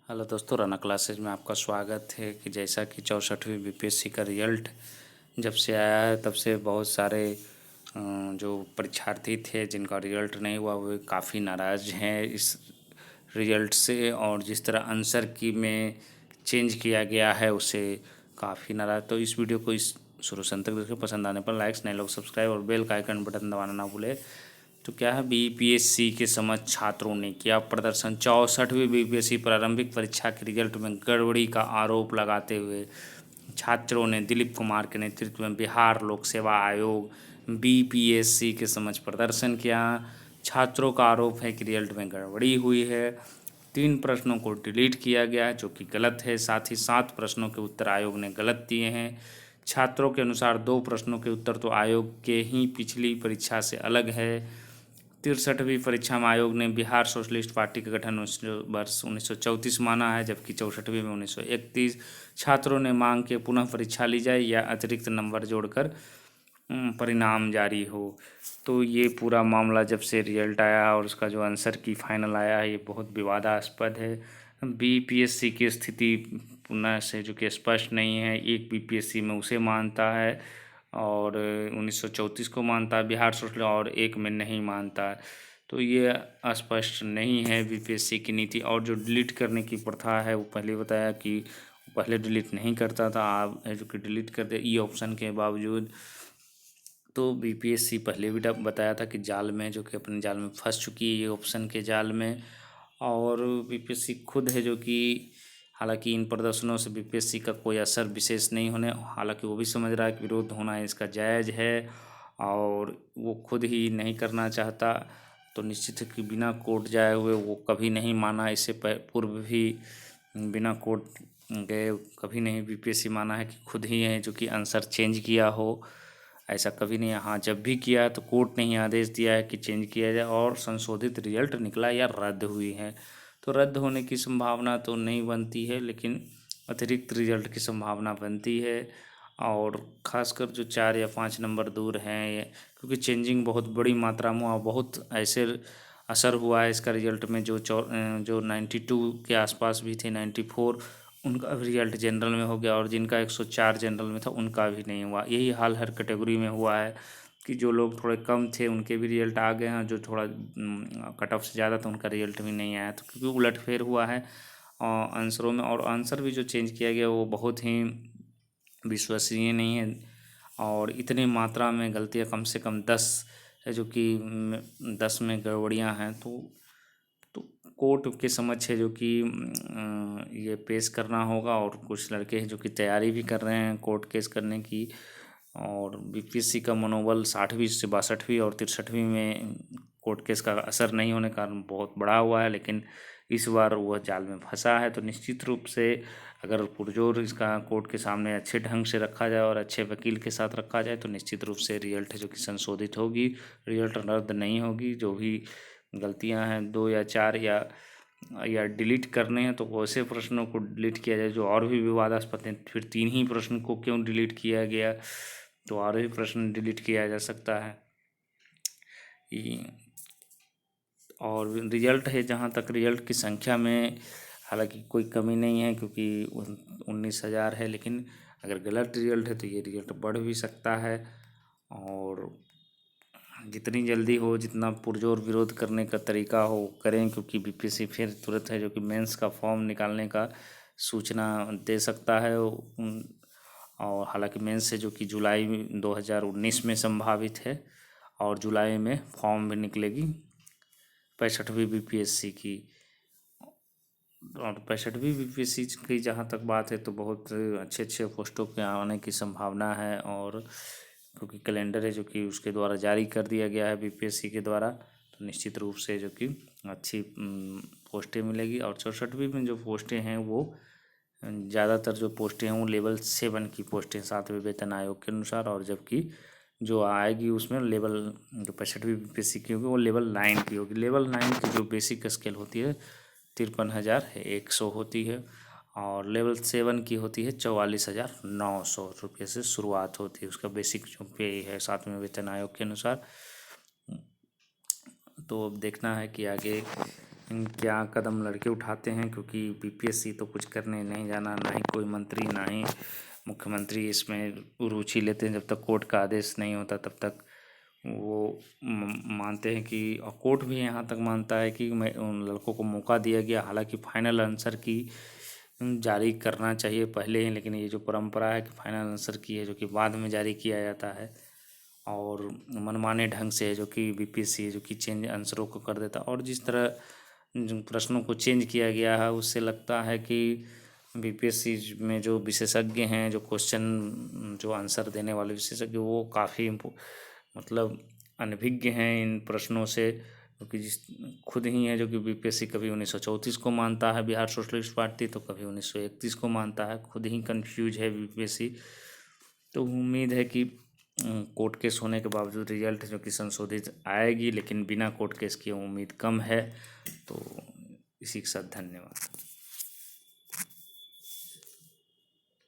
Hello दोस्तों, Rana classes में आपका स्वागत है। कि जैसा कि 64वीं बीपीएससी का रिजल्ट जब से आया है तब से बहुत सारे जो परीक्षार्थी थे जिनका रिजल्ट नहीं हुआ वो काफ़ी नाराज़ हैं इस रिजल्ट से। और जिस तरह आंसर की में चेंज किया गया है उससे काफ़ी नाराज़। तो इस वीडियो को इस शुरू से अंत तक देखें। पसंद आने पर लाइक्स, नए लोग सब्सक्राइब और बेल का आइकन बटन दबाना ना भूले। तो क्या है, बीपीएससी के समझ छात्रों ने किया प्रदर्शन। 64वीं बीपीएससी प्रारंभिक परीक्षा के रिजल्ट में गड़बड़ी का आरोप लगाते हुए छात्रों ने दिलीप कुमार के नेतृत्व में बिहार लोक सेवा आयोग बीपीएससी के समझ प्रदर्शन किया। छात्रों का आरोप है कि रिजल्ट में गड़बड़ी हुई है। 3 प्रश्नों को डिलीट किया गया है जो कि गलत है। साथ ही 7 प्रश्नों के उत्तर आयोग ने गलत दिए हैं। छात्रों के अनुसार 2 प्रश्नों के उत्तर तो आयोग के ही पिछली परीक्षा से अलग है। 63वीं परीक्षा में आयोग ने बिहार सोशलिस्ट पार्टी का गठन वर्ष 1934 माना है, जबकि 64वीं में 1931। छात्रों ने मांग के पुनः परीक्षा ली जाए या अतिरिक्त नंबर जोड़कर परिणाम जारी हो। तो ये पूरा मामला जब से रिजल्ट आया और उसका जो आंसर की फाइनल आया है ये बहुत विवादास्पद है। बीपीएससी की स्थिति पुनः से जो कि स्पष्ट नहीं है। एक बीपीएससी में उसे मानता है और 1934 को मानता है बिहार सोशल, और एक में नहीं मानता है। तो ये अस्पष्ट नहीं है बीपीएससी की नीति। और जो डिलीट करने की प्रथा है वो पहले बताया कि पहले डिलीट नहीं करता था, अब है जो कि डिलीट कर दे ई ऑप्शन के बावजूद। तो बीपीएससी पहले भी बताया था कि जाल में जो कि अपने जाल में फंस चुकी है ये ऑप्शन के जाल में। और बीपीएससी खुद है जो कि हालांकि इन प्रदर्शनों से बीपीएससी का कोई असर विशेष नहीं होने, हालांकि वो भी समझ रहा है कि विरोध होना है इसका जायज़ है और वो खुद ही नहीं करना चाहता। तो निश्चित है कि बिना कोर्ट जाए हुए वो कभी नहीं माना। इससे पूर्व भी बिना कोर्ट गए कभी नहीं बीपीएससी माना है कि खुद ही है जो कि आंसर चेंज किया हो। ऐसा कभी नहीं है। हाँ, जब भी किया है तो कोर्ट ने ही आदेश दिया है कि चेंज किया जाए और संशोधित रिजल्ट निकला या रद्द हुई है। तो रद्द होने की संभावना तो नहीं बनती है, लेकिन अतिरिक्त रिजल्ट की संभावना बनती है। और ख़ासकर जो 4 या 5 नंबर दूर हैं, क्योंकि चेंजिंग बहुत बड़ी मात्रा में हुआ, बहुत ऐसे असर हुआ है इसका रिजल्ट में। जो 92 के आसपास भी थे, 94, उनका रिजल्ट जनरल में हो गया और जिनका 104 जनरल में था उनका भी नहीं हुआ। यही हाल हर कैटेगरी में हुआ है कि जो लोग थोड़े कम थे उनके भी रिजल्ट आ गए हैं, जो थोड़ा कट ऑफ से ज़्यादा था उनका रिजल्ट भी नहीं आया। तो क्योंकि उलटफेर हुआ है आंसरों में, और आंसर भी जो चेंज किया गया वो बहुत ही विश्वसनीय नहीं है। और इतनी मात्रा में गलतियाँ, कम से कम 10 है जो कि 10 में गड़बड़ियाँ हैं। तो कोर्ट के समक्ष है जो कि ये पेश करना होगा। और कुछ लड़के हैं जो कि तैयारी भी कर रहे हैं कोर्ट केस करने की। और बीपीएससी का मनोबल 60वीं से 62वीं और 63वीं में कोर्ट केस का असर नहीं होने के कारण बहुत बढ़ा हुआ है, लेकिन इस बार वह जाल में फंसा है। तो निश्चित रूप से अगर पुरजोर इसका कोर्ट के सामने अच्छे ढंग से रखा जाए और अच्छे वकील के साथ रखा जाए तो निश्चित रूप से रिजल्ट है जो कि संशोधित होगी, रिजल्ट रद्द नहीं होगी। जो भी गलतियां हैं 2 या 4 या डिलीट करने हैं तो वैसे प्रश्नों को डिलीट किया जाए जो और भी विवादास्पद हैं। फिर 3 ही प्रश्न को क्यों डिलीट किया गया, तो और भी प्रश्न डिलीट किया जा सकता है। और रिजल्ट है, जहाँ तक रिजल्ट की संख्या में हालांकि कोई कमी नहीं है क्योंकि 19,000 है, लेकिन अगर गलत रिजल्ट है तो ये रिजल्ट बढ़ भी सकता है। और जितनी जल्दी हो, जितना पुरजोर विरोध करने का तरीका हो करें, क्योंकि बीपीएससी फिर तुरंत है जो कि मेंस का फॉर्म निकालने का सूचना दे सकता है। और हालांकि मेंस है जो कि जुलाई 2019 में संभावित है और जुलाई में फॉर्म भी निकलेगी 65वीं बीपीएससी की। और 65वीं बीपीएससी की जहाँ तक बात है तो बहुत अच्छे अच्छे पोस्टों के आने की संभावना है। और क्योंकि कैलेंडर है जो कि उसके द्वारा जारी कर दिया गया है बीपीएससी के द्वारा, तो निश्चित रूप से जो कि अच्छी पोस्टें मिलेगी। और 64वीं में जो पोस्टें हैं वो ज़्यादातर जो पोस्टें हैं वो लेवल 7 की पोस्टें 7वें वेतन आयोग के अनुसार, और जबकि जो आएगी उसमें लेवल जो 65वीं बीपीएससी की होगी वो लेवल 9 की होगी। लेवल 9 की जो बेसिक स्केल होती है 53,100 होती है और लेवल 7 की होती है 44,900 रुपये से शुरुआत होती है। उसका बेसिक जो पे है 7वें वेतन आयोग के अनुसार। तो अब देखना है कि आगे क्या कदम लड़के उठाते हैं, क्योंकि बीपीएससी तो कुछ करने नहीं जाना, ना ही कोई मंत्री ना ही मुख्यमंत्री इसमें रुचि लेते हैं। जब तक कोर्ट का आदेश नहीं होता तब तक वो मानते हैं कि, और कोर्ट भी यहाँ तक मानता है कि मैं उन लड़कों को मौका दिया गया। हालांकि फाइनल आंसर की जारी करना चाहिए पहले ही, लेकिन ये जो परंपरा है कि फाइनल आंसर की है जो कि बाद में जारी किया जाता है, और मनमाने ढंग से है जो कि बीपीएससी है जो कि चेंज आंसरों को कर देता। और जिस तरह जिन प्रश्नों को चेंज किया गया है उससे लगता है कि बीपीएससी में जो विशेषज्ञ हैं, जो क्वेश्चन जो आंसर देने वाले विशेषज्ञ, वो काफ़ी मतलब अनभिज्ञ हैं इन प्रश्नों से, क्योंकि जिस खुद ही है जो कि बीपीएससी कभी 1934 को मानता है बिहार सोशलिस्ट पार्टी, तो कभी 1931 को मानता है। खुद ही कंफ्यूज है बीपीएससी। तो उम्मीद है कि कोर्ट केस होने के बावजूद रिजल्ट जो कि संशोधित आएगी, लेकिन बिना कोर्ट केस की उम्मीद कम है। तो इसी के साथ धन्यवाद।